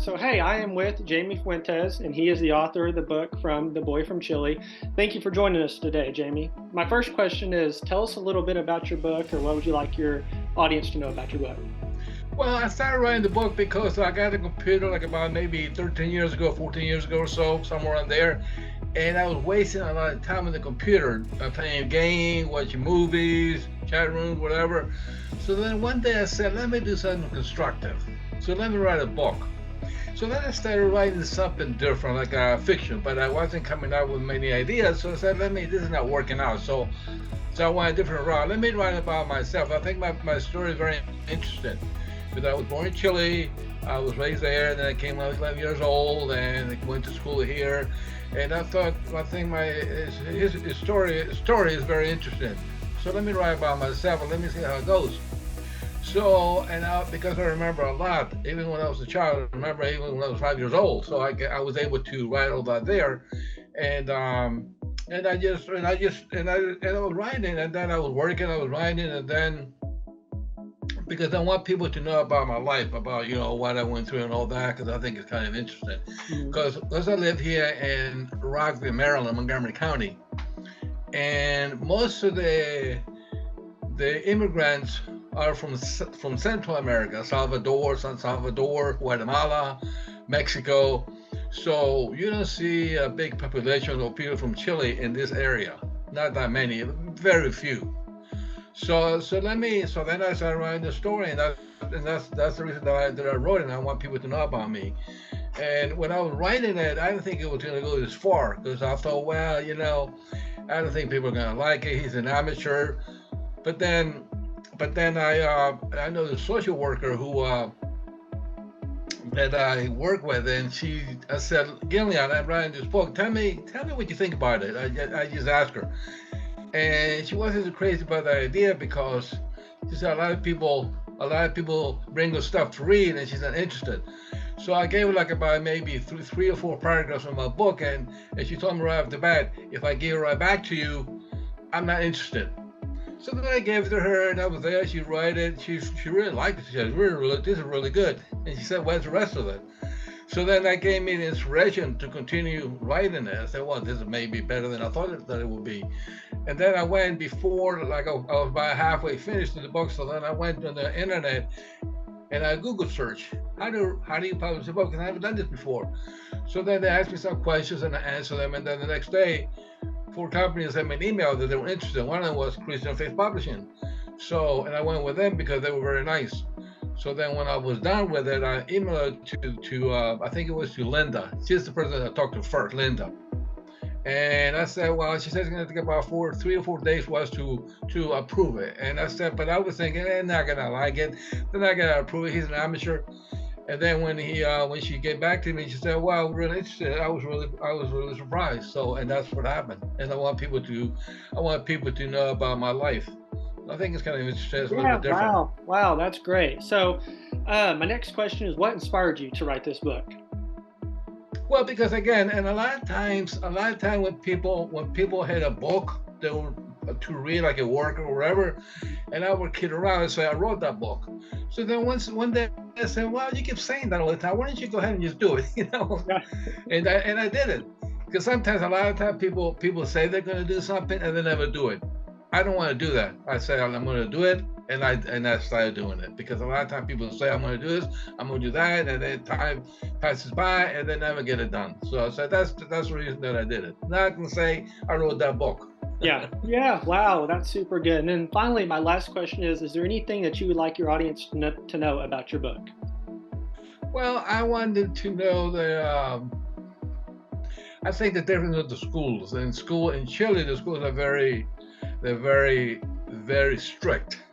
So, hey, I am with Jaime Fuentes, and he is the author of the book From the Boy from Chile. Thank you for joining us today, Jaime. My first question is tell us a little bit about your book, or what would you like your audience to know about your book? Well, I started writing the book because I got a computer like about maybe 13 years ago, 14 years ago or so, somewhere on there. And I was wasting a lot of time on the computer, playing games, watching movies, chat rooms, whatever. So then one day I said, let me do something constructive. So let me write a book. So then I started writing something different, like fiction, but I wasn't coming out with many ideas. So I said, this is not working out. So I went a different route. Let me write about myself. I think my story is very interesting because I was born in Chile. I was raised there, and then I came when I was 11 years old, and I went to school here. And I think his story is very interesting. So let me write about myself and let me see how it goes. So, because I remember a lot, even when I was a child, I remember even when I was 5 years old. So I was able to write all that there, and I was writing, and then I was working, I was writing, and then because I want people to know about my life, about what I went through and all that, because I think it's kind of interesting. Mhm. Because I live here in Rockville, Maryland, Montgomery County, and most of the immigrants are from Central America, Salvador, San Salvador, Guatemala, Mexico. So you don't see a big population of people from Chile in this area. Not that many, very few. So then I started writing the story, and that's the reason that I wrote it. And I want people to know about me. And when I was writing it, I didn't think it was going to go this far because I thought, well, I don't think people are going to like it. He's an amateur. But then, but then I know the social worker who that I work with, and I said, Gillian, I'm writing this book. Tell me what you think about it. I just asked her, and she wasn't so crazy about the idea because she said a lot of people bring us stuff to read, and she's not interested. So I gave her like about maybe three or four paragraphs from my book, and she told me right off the bat, if I give it right back to you, I'm not interested. So then I gave it to her, and I was there. She read it. She really liked it. She said, "This is really good." And she said, "Where's the rest of it?" So then that gave me the inspiration to continue writing it. I said, "Well, this is maybe better than I thought that it would be." And then I went before, like I was about halfway finished in the book. So then I went on the internet and I Google search how do you publish a book? And I haven't done this before. So then they asked me some questions and I answered them. And then the next day, four companies sent me an email that they were interested. One of them was Christian Faith Publishing. And I went with them because they were very nice. So then when I was done with it, I emailed it to I think it was to Linda. She's the person that I talked to first, Linda. And I said, well, she said it's going to take about 3 or 4 days for us to approve it. And I said, but I was thinking, they're not going to like it. They're not going to approve it. He's an amateur. And then when she came back to me, she said, "Well, I'm really interested." I was really surprised. So, and that's what happened. And I want people to know about my life. I think it's kind of interesting. It's a little Yeah, bit different. wow. Wow, that's great. So, my next question is what inspired you to write this book? Well, because again, and a lot of time when people had a book they were to read like a work or whatever, and I would kid around and say I wrote that book. So then one day I said, well, you keep saying that all the time. Why don't you go ahead and just do it? Yeah. And I did it because sometimes a lot of times people say they're going to do something and they never do it. I don't want to do that. I say I'm going to do it, and I started doing it because a lot of times people say I'm going to do this, I'm going to do that, and then time passes by and they never get it done. So I said that's the reason that I did it. Not to say I wrote that book. Yeah. Yeah. Wow. That's super good. And then finally, my last question is there anything that you would like your audience to know about your book? Well, I wanted to know that I think the difference of the schools in Chile, the schools are very strict.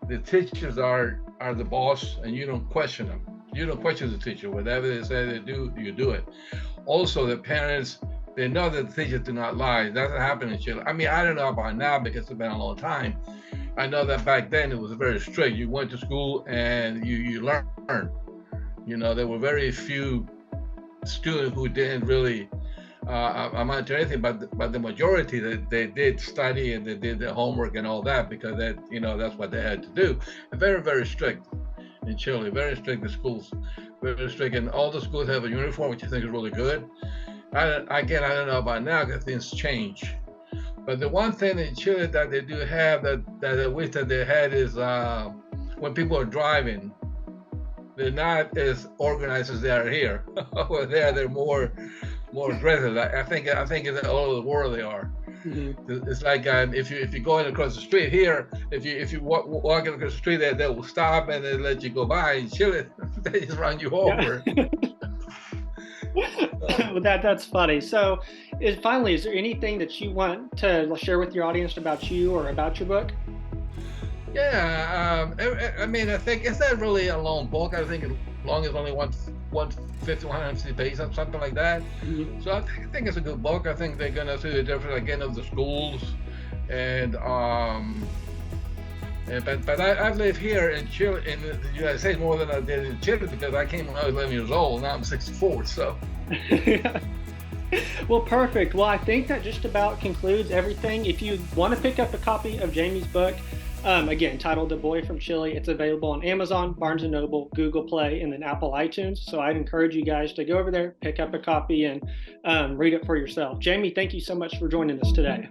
The teachers are the boss, and you don't question them. You don't question the teacher. Whatever they say they do, you do it. Also, the parents, they know that the teachers do not lie. It doesn't happen in Chile. I mean, I don't know about now because it's been a long time. I know that back then it was very strict. You went to school and you learned. There were very few students who didn't really amount to anything, but the majority they did study and they did their homework and all that because that's what they had to do. Very strict in Chile, very strict the schools. very strict, and all the schools have a uniform, which I think is really good. I don't know about now because things change. But the one thing in Chile that they do have that I wish that they had is when people are driving, they're not as organized as they are here. Over there, they're more aggressive. I think in all over the world they are. Mm-hmm. It's like if you're going across the street here, if you walking across the street, they will stop and they let you go by. In Chile, they just run you over. Yeah. Well, that's funny. So, finally, is there anything that you want to share with your audience about you or about your book? Yeah, I mean, I think it's not really a long book. I think as long as only 150, 150 pages, something like that. Mm-hmm. So I think it's a good book. I think they're gonna see the difference again of the schools, and but I've lived here in Chile, in the United States, more than I did in Chile because I came when I was 11 years old. Now I'm 64, so. Well, perfect. Well, I think that just about concludes everything. If you want to pick up a copy of Jaime's book, again, titled The Boy from Chile, it's available on Amazon, Barnes & Noble, Google Play, and then Apple iTunes. So I'd encourage you guys to go over there, pick up a copy, and read it for yourself. Jaime, thank you so much for joining us today.